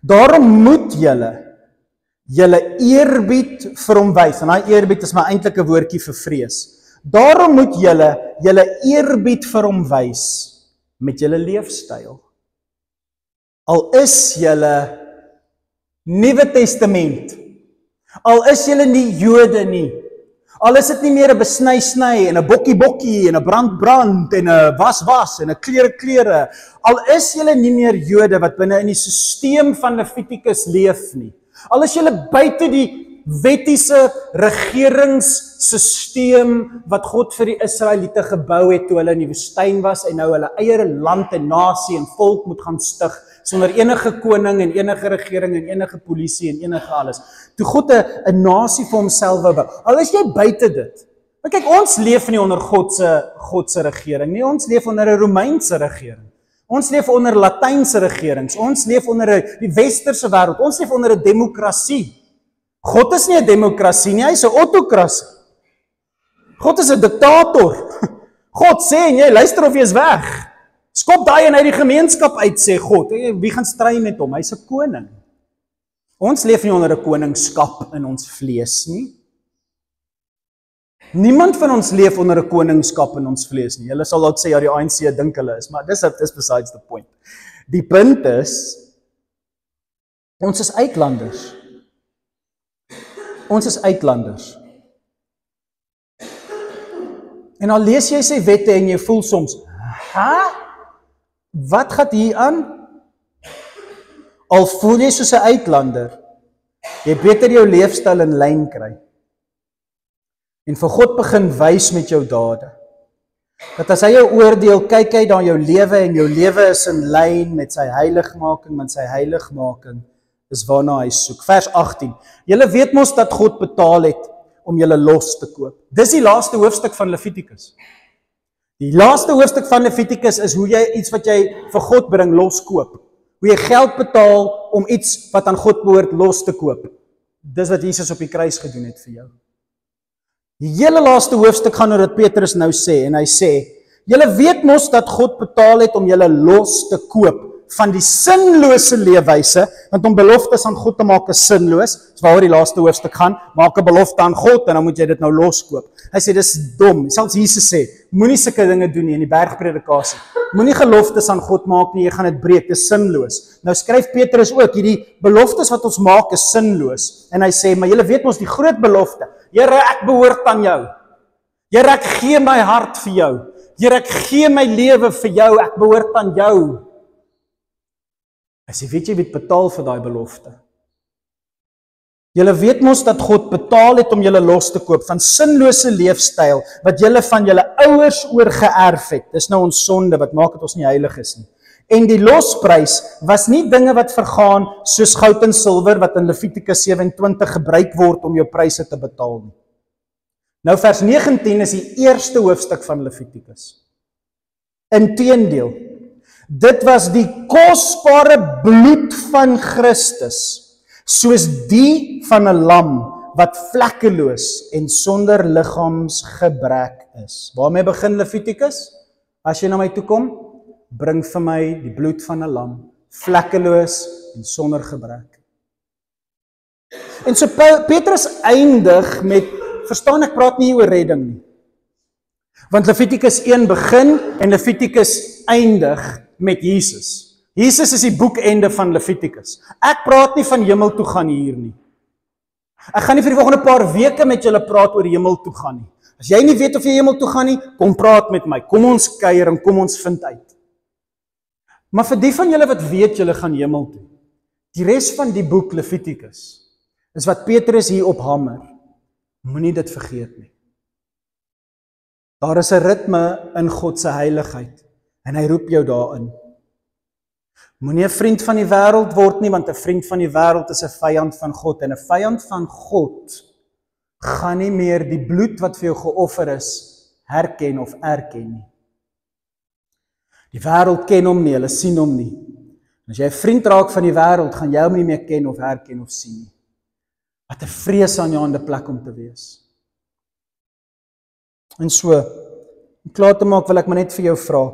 Daarom moet julle eerbied vir hom wys. En daai eerbied is maar eintlik 'n woordjie vir vrees. Daarom moet julle eerbied vir hom wys met julle leefstyl. Al is julle Nuwe Testament, al is julle nie Jode nie, al is dit nie meer 'n besny en 'n bokkie en 'n brand en 'n was en 'n klere, al is julle nie meer Jode wat binne in die stelsel van Levitikus leef nie, al is julle buite die wettiese regeringssysteem wat God vir die Israeliete gebou het toe hulle in die woestyn was en nou hulle eie land en nasie en volk moet gaan stig sonder enige koning en enige regering en enige polisie en enige alles. Toe God 'n nasie vir homself wou bou. Al is jy buite dit. Maar kyk, ons leef nie onder God se regering nie. Ons leef onder 'n Romeinse regering. Ons leef onder Latynse regerings. Ons leef onder die westerse wêreld. Ons leef onder 'n demokrasie. God is nie 'n demokrasie nie, hy is 'n autokrasie. God is 'n diktator. God sê en jy luister of jy is weg. Skop daai en uit die gemeenskap uit, sê God. Wie gaan stry met hom? Hy's 'n koning. Ons leef nie onder 'n koningskap in ons vlees nie. Niemand van ons leef onder 'n koningskap in ons vlees nie. Hulle sal dalk sê ja, die ANC dink hulle is, maar dis besides the point. Die punt is, ons is uitlanders. Ons is uitlanders. En al lees jy sy wette en jy voel soms, wat gaan hier aan? Al voel jy soos 'n uitlander, jy beter jou leefstyl in lyn kry. En vir God begin wys met jou dade. Dat as hy jou oordeel, kyk hy na jou lewe en jou lewe is in lyn met sy heiligmaking, want sy heiligmaking is waarna hy soek. Vers 18. Julle weet mos dat God betaal het om julle los te koop. Dis die laaste hoofstuk van Levitikus. Die laaste hoofstuk van Levitikus is hoe jy iets wat jy vir God bring loskoop. Hoe jy geld betaal om iets wat aan God behoort los te koop. Dis wat Jesus op die kruis gedoen het vir jou. Die hele laaste hoofstuk gaan oor wat Petrus nou sê, en hy sê, julle weet mos dat God betaal het om julle los te koop van die sinlose leefwyse, want om beloftes aan God te maak is sinloos, dis waaroor die laaste hoofstuk gaan, maak 'n belofte aan God en dan moet jy dit nou loskoop. Hy sê dis dom, selfs Jesus sê, moenie sulke dinge doen nie in die bergpredikasie. Moenie geloftes aan God maak nie, jy gaan dit breek, dis sinloos. Nou skryf Petrus ook, hierdie beloftes wat ons maak is sinloos, en hy sê, maar julle weet mos die groot belofte, Here, ek behoort aan jou. Here, ek gee my hart vir jou. Here, ek gee my lewe vir jou, ek behoort aan jou. Hy sê, weet jy wie het betaal vir daai belofte? Julle weet mos dat God betaal het om julle los te koop van sinlose leefstyl wat julle van julle ouers oorgeerf het. Dis nou ons sonde wat maak dat ons nie heilig is nie. En die losprys was nie dinge wat vergaan soos goud en silwer wat in Levitikus 27 gebruik word om jou pryse te betaal nie. Nou vers 19 is die eerste hoofstuk van Levitikus. Inteendeel, dit was die kosbare bloed van Christus, soos die van 'n lam wat vlekkeloos en sonder liggaamsgebrek is. Waarmee begin Levitikus? As jy na my toe kom, bring vir my die bloed van 'n lam, vlekkeloos en sonder gebrek. En so Petrus eindig met, verstaan ek praat nie oor redding nie. Want Levitikus 1 begin en Levitikus eindig met Jesus. Jesus is die boekende van Levitikus. Ek praat nie van hemel toe gaan hier nie. Ek gaan nie vir die volgende paar weke met julle praat oor hemel toe gaan nie. As jy nie weet of jy hemel toe gaan nie, kom praat met my. Kom ons kuier en kom ons vind uit. Maar vir die van julle wat weet julle gaan hemel toe, die res van die boek Levitikus is wat Petrus hier ophamer. Moenie dit vergeet nie. Daar is 'n ritme in God se heiligheid en hy roep jou daarin. Moenie 'n vriend van die wêreld word nie, want 'n vriend van die wêreld is 'n vyand van God en 'n vyand van God gaan nie meer die bloed wat vir jou geoffer is herken of erken nie. Die wêreld ken hom nie, hulle sien hom nie. As jy 'n vriend raak van die wêreld, gaan jy hom nie meer ken of herken of sien nie. Wat 'n vreesaanjaende plek om te wees. En so, om klaar te maak wil ek maar net vir jou vra.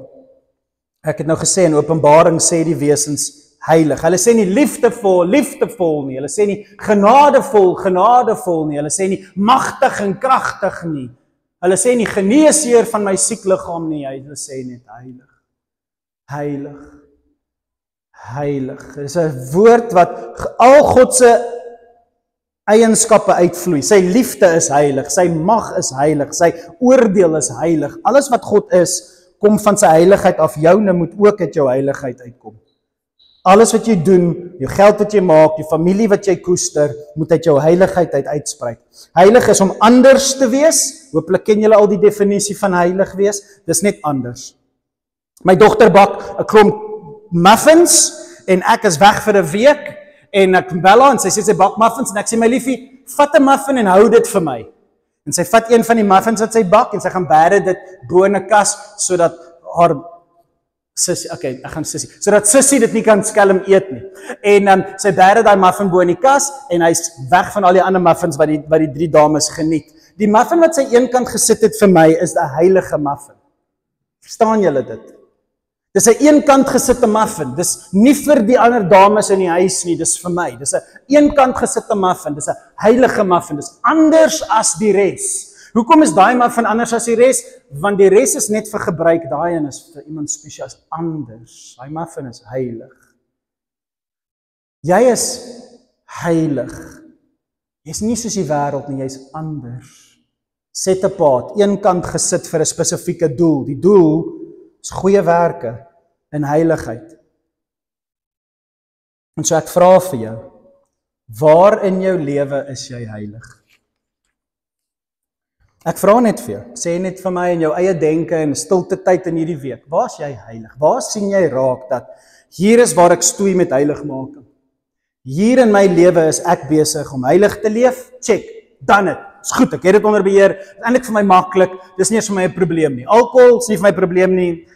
Ek het nou gesê in Openbaring sê die wesens heilig. Hulle sê nie liefdevol nie. Hulle sê nie genadevol nie. Hulle sê nie magtig en kragtig nie. Hulle sê nie geneesheer van my siek liggaam nie. Hulle sê net heilig. Heilig. Heilig. Dit is 'n woord wat al God se eienskappe uitvloei. Sy liefde is heilig, sy mag is heilig, sy oordeel is heilig. Alles wat God is, kom van sy heiligheid af. Joune moet ook uit jou heiligheid uitkom. Alles wat jy doen, jou geld wat jy maak, die familie wat jy koester, moet uit jou heiligheid uitsprei. Heilig is om anders te wees. Hooplik ken julle al die definisie van heilig wees. Dis net anders. My dogter bak 'n klomp muffins en ek is weg vir 'n week en ek bel haar en sy sê sy bak muffins en ek sê my liefie, vat 'n muffin en hou dit vir my. En sy vat een van die muffins wat sy bak en sy gaan bære dit bo in 'n kas sodat haar sussie, sodat sussie dit nie kan skelm eet nie. En sy bære daai muffin bo in die kas en hy's weg van al die ander muffins wat die drie dames geniet. Die muffin wat sy eenkant gesit het vir my is 'n heilige muffin. Verstaan julle dit? Dis 'n eenkant gesitte muffin. Dis nie vir die ander dames in die huis nie, dis vir my. Dis 'n eenkant gesitte muffin. Dis 'n heilige muffin. Dis anders as die res. Hoekom is daai muffin anders as die res? Want die res is net vir gebruik, daai een is vir iemand spesiaal, anders. Daai muffin is heilig. Jy is heilig. Jy's nie soos die wêreld nie, jy's anders. Set apart, eenkant gesit vir 'n spesifieke doel. Die doel is goeie werke en heiligheid. En so ek vra vir jou, waar in jou lewe is jy heilig? Ek vra net vir jou, sê net vir my in jou eie denke en stilte tyd in hierdie week, waar is jy heilig? Waar sien jy raak dat hier is waar ek stoei met heiligmaking? Hier in my lewe is ek besig om heilig te leef, check, done it. Is goed, ek het dit onder beheer, dit is eintlik vir my maklik, dis nie eens vir my 'n probleem nie. Alkohol is nie vir my probleem nie,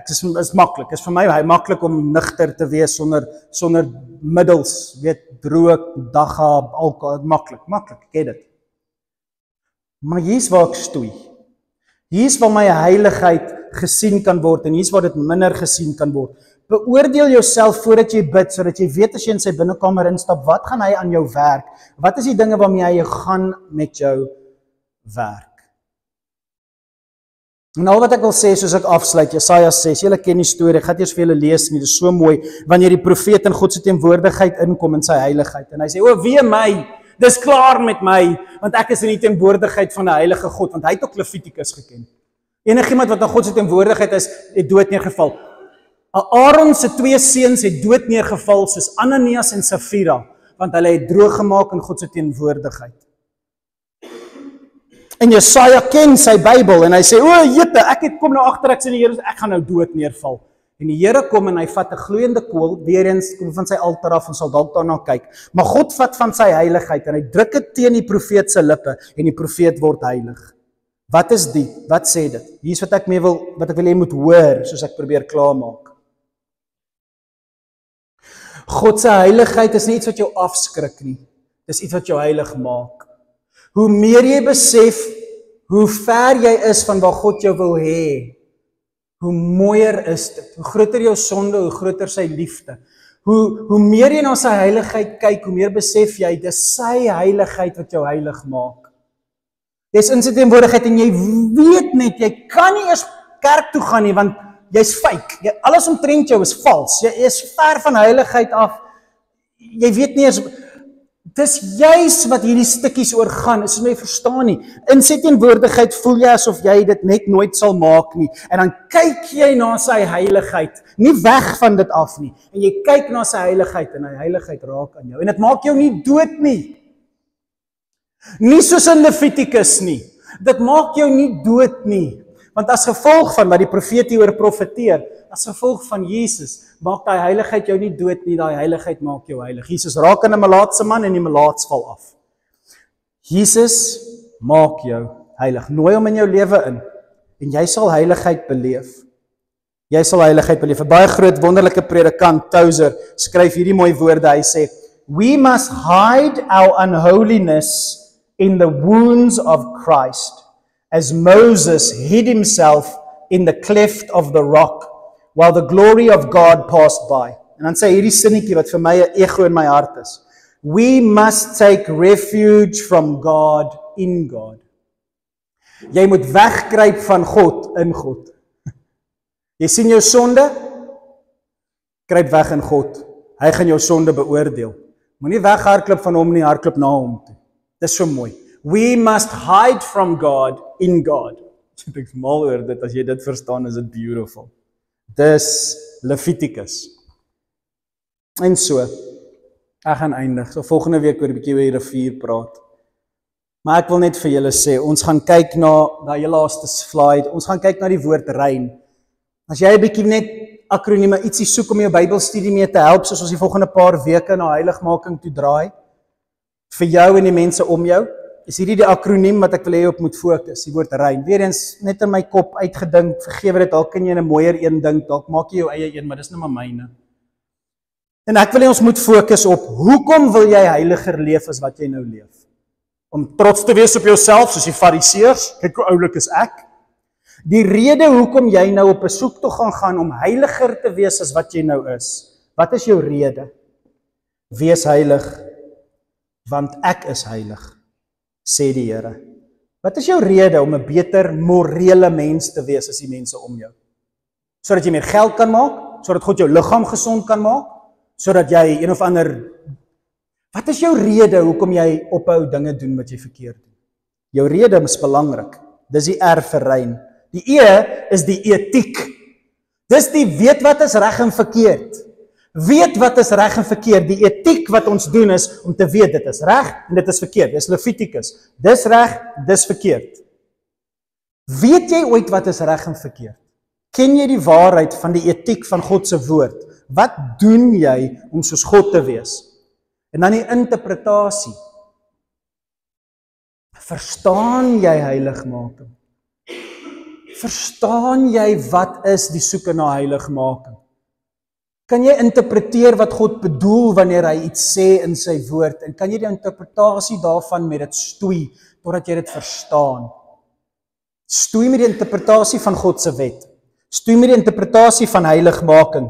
is maklik, is vir my maklik om nugter te wees sonder middels, weet, droog, dagga, alkohol, maklik, ek het dit. Maar hier's waar ek stoei. Hier's waar my heiligheid gesien kan word en hier's waar dit minder gesien kan word. Beoordeel jouself voordat jy bid, sodat jy weet as jy in sy binnekamer instap, wat gaan hy aan jou werk? Wat is die dinge waarmee hy gaan met jou werk? En al wat ek wil sê, soos ek afsluit, Jesaja 6, julle ken die storie, ek gaan eers vir julle lees nie, dit is so mooi, wanneer die profeet in God se teenwoordigheid inkom in sy heiligheid, en hy sê, o, wee my, dis klaar met my, want ek is in die teenwoordigheid van 'n heilige God, want hy het ook Levitikus geken. Enigiemand wat in God se teenwoordigheid is, het dood neergeval. Aaron se 2 seuns het dood neergeval soos Ananias en Safira, want hulle het droog gemaak in God se teenwoordigheid. En Jesaja ken sy Bybel en hy sê, o jette, ek kom nou agter, ek sê die Here, ek gaan nou dood neerval. En die Here kom en hy vat 'n gloeiende kool, weer eens kom van sy altaar af en sal dalk daarna kyk. Maar God vat van sy heiligheid en hy druk dit teen die profeet se lippe en die profeet word heilig. Wat is dit? Wat sê dit? Hier's wat ek wil hê moet hoor, soos ek probeer klaarmaak. God se heiligheid is nie iets wat jou afskrik nie. Dis iets wat jou heilig maak. Hoe meer jy besef hoe ver jy is van waar God jou wil hê, hoe mooier is dit. Hoe groter jou sonde, hoe groter sy liefde. Hoe meer jy na sy heiligheid kyk, hoe meer besef jy, dis sy heiligheid wat jou heilig maak. Jy's in sy teenwoordigheid en jy weet net, jy kan nie eers kerk toe gaan nie, want jy's fake. Alles omtrent jou is vals. Jy is ver van heiligheid af. Jy weet nie eers, dis juis wat hierdie stukkies oor gaan, is my verstaan nie. In sy teenwoordigheid voel jy asof jy dit net nooit sal maak nie. En dan kyk jy na sy heiligheid, nie weg van dit af nie. En jy kyk na sy heiligheid en hy heiligheid raak aan jou. En dit maak jou nie dood nie. Nie soos in Levitikus nie. Dit maak jou nie dood nie. Want as gevolg van wat die profeet hieroor profeteer, as gevolg van Jesus, maak daai heiligheid jou nie dood nie, daai heiligheid maak jou heilig. Jesus raak aan 'n melaatse man en die melaats val af. Jesus maak jou heilig. Nooi hom in jou lewe in en jy sal heiligheid beleef. Jy sal heiligheid beleef. 'n Baie groot wonderlike predikant, Tozer, skryf hierdie mooi woorde. Hy sê, "We must hide our unholiness in the wounds of Christ, as Moses hid himself in the cleft of the rock, while the glory of God passed by." En dan sê hierdie sinnetjie wat vir my 'n ego in my hart is. We must take refuge from God in God. Jy moet wegkruip van God in God. Jy sien jou sonde, kruip weg in God. Hy gaan jou sonde beoordeel. Moenie weghardloop van hom nie, hardloop na hom toe. Dis so mooi. We must hide from God in God. Ek is mal oor dit, as jy dit verstaan, is dit beautiful. Dis Levitikus. En so, ek gaan eindig. So volgende week oor 'n bietjie oor die rivier praat. Maar ek wil net vir julle sê, ons gaan kyk na daai laaste slide. Ons gaan kyk na die woord rein. As jy 'n bietjie net akronieme ietsie soek om jou Bybelstudie mee te help, soos ons die volgende paar weke na heiligmaking toe draai, vir jou en die mense om jou, is hierdie die akroniem wat ek wil hê jy op moet fokus, die woord rein. Weereens net in my kop uitgedink, vergewe dit, dalk kan jy in 'n mooier een dink, dalk maak jy jou eie een, maar dis nou maar myne. En ek wil hê ons moet fokus op, hoekom wil jy heiliger leef as wat jy nou leef? Om trots te wees op jouself, soos die fariseërs, kyk hoe oulik is ek. Die rede hoekom jy nou op 'n soektog gaan om heiliger te wees as wat jy nou is. Wat is jou rede? Wees heilig, want ek is heilig, sê die Here. Wat is jou rede om 'n beter morele mens te wees as die mense om jou? Sodat jy meer geld kan maak, sodat God jou liggaam gesond kan maak, sodat jy een of ander... Wat is jou rede hoekom jy ophou dinge doen wat jy verkeerd doen? Jou rede is belangrik. Dis die R vir rein. Die E is die etiek. Dis die weet wat is reg en verkeerd. Weet wat is reg en verkeerd. Die etiek wat ons doen is om te weet dit is reg en dit is verkeerd. Dis Levitikus. Dis reg, dis verkeerd. Weet jy ooit wat is reg en verkeerd? Ken jy die waarheid van die etiek van God se woord? Wat doen jy om soos God te wees? En dan die interpretasie. Verstaan jy heiligmaking? Verstaan jy wat is die soeke na heiligmaking? Kan jy interpreteer wat God bedoel wanneer hy iets sê in sy woord? En kan jy die interpretasie daarvan met dit stoei, totdat jy dit verstaan? Stoei met die interpretasie van God se wet. Stoei met die interpretasie van heiligmaking.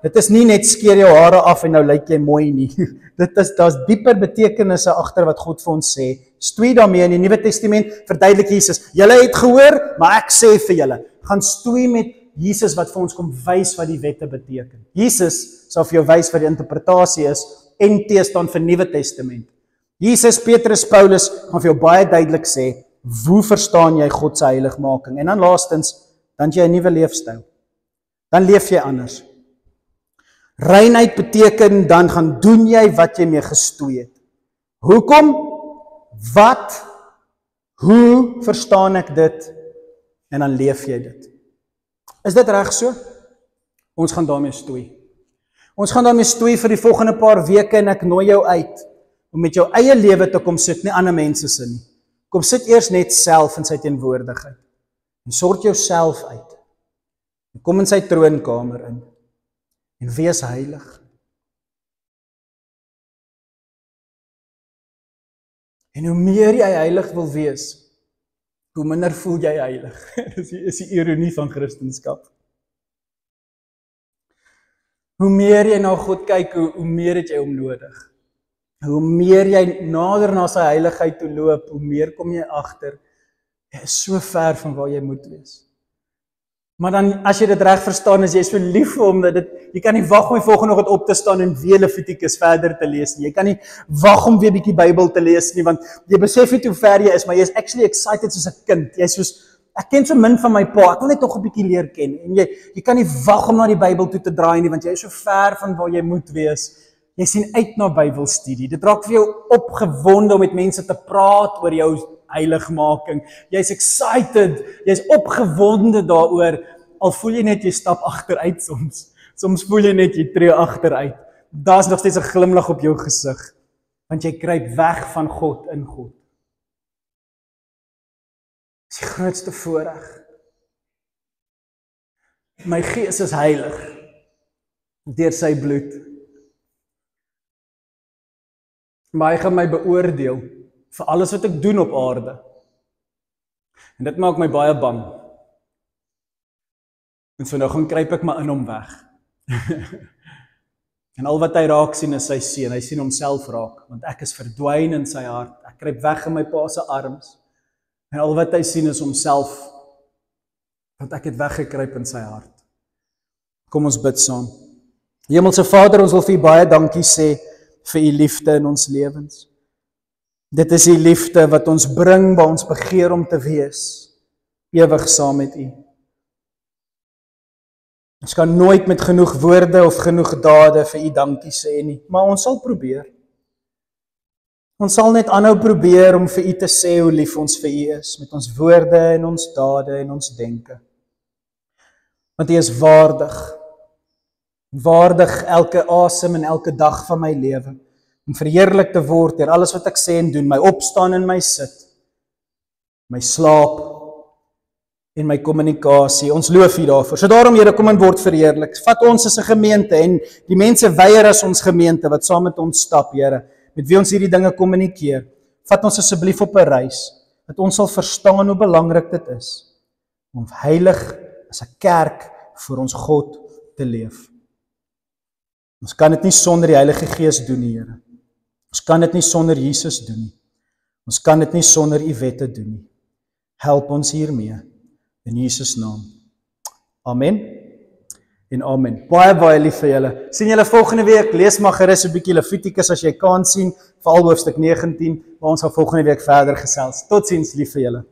Dit is nie net skeer jou hare af en nou lyk jy mooi nie. Daar's dieper betekenisse agter wat God vir ons sê. Stoei daarmee in die Nuwe Testament, verduidelik Jesus. Julle het gehoor, maar ek sê vir julle, gaan stoei met Jesus wat vir ons kom wys wat die wette beteken. Jesus sal vir jou wys wat die interpretasie is. NT staan vir Nuwe Testament. Jesus, Petrus, Paulus gaan vir jou baie duidelik sê, hoe verstaan jy God se heiligmaking? En dan laastens, dan jy 'n nuwe leefstyl. Dan leef jy anders. Reinheid beteken, dan gaan doen jy wat jy mee gestoei het. Hoekom? Wat? Hoe verstaan ek dit? En dan leef jy dit. Is dit reg so? Ons gaan daarmee stoei. Ons gaan daarmee stoei vir die volgende paar weke en ek nooi jou uit om met jou eie lewe te kom sit, nie ander mense se nie. Kom sit eers net self in sy teenwoordigheid. En sort jouself uit. En kom in sy troonkamer in. En wees heilig. En hoe meer jy heilig wil wees, hoe minder voel jy heilig. Dis die ironie van Christendom. Hoe meer jy na God kyk, hoe meer het jy hom nodig. Hoe meer jy nader na sy heiligheid toe loop, hoe meer kom jy agter, jy is so ver van waar jy moet wees. Maar dan, as jy dit reg verstaan, is jy so lief vir hom, dat jy kan nie wag om die volgende oggend op te staan en weer Levitikus verder te lees nie. Jy kan nie wag om weer bietjie Bybel te lees nie, want jy besef nie hoe ver jy is, maar jy is actually excited soos 'n kind. Jy is soos, ek ken so min van my pa, ek wil net nog 'n bietjie leer ken. En jy kan nie wag om na die Bybel toe te draai nie, want jy is so ver van waar jy moet wees. Jy sien uit na Bybelstudie. Dit raak vir jou opgewonde om met mense te praat oor jou heiligmaking. Jy's excited, jy's opgewonde daaroor, al voel jy net jy stap agteruit soms. Soms voel jy net jy tree agteruit. Daar's nog steeds 'n glimlag op jou gesig, want jy kruip weg van God in God. Dis die grootste voorreg. My gees is heilig deur sy bloed. Maar hy gaan my beoordeel vir alles wat ek doen op aarde. En dit maak my baie bang. En so nou gaan kruip ek maar in hom weg. En al wat hy raak sien is sy seun. Hy sien homself raak, want ek is verdwyn in sy hart. Ek kruip weg in my pa se arms. En al wat hy sien is homself, want ek het weggekruip in sy hart. Kom ons bid saam. Hemelse Vader, ons wil vir U baie dankie sê vir U liefde in ons lewens. Dit is U liefde wat ons bring waar ons begeer om te wees, ewig saam met U. Ons kan nooit met genoeg woorde of genoeg dade vir U dankie sê nie, maar ons sal probeer. Ons sal net aanhou probeer om vir U te sê hoe lief ons vir U is, met ons woorde en ons dade en ons denke. Want U is waardig. Waardig elke asem en elke dag van my lewe, om verheerlik te word deur alles wat ek sê en doen, my opstaan en my sit, my slaap en my kommunikasie. Ons loof U daarvoor. So daarom, Here, kom en word verheerlik. Vat ons as 'n gemeente en die mense weier as ons gemeente wat saam met ons stap, Here, met wie ons hierdie dinge kommunikeer. Vat ons asseblief op 'n reis, dat ons sal verstaan hoe belangrik dit is om heilig as 'n kerk vir ons God te leef. Ons kan dit nie sonder die Heilige Gees doen nie, Here. Ons kan dit nie sonder Jesus doen nie. Ons kan dit nie sonder U wette doen nie. Help ons hiermee. In Jesus naam. Amen. En amen. Baie lief vir julle. Sien julle volgende week. Lees maar gerus 'n bietjie Levitikus as jy kan sien, veral hoofstuk 19, waar ons gaan volgende week verder gesels. Totsiens, lief vir julle.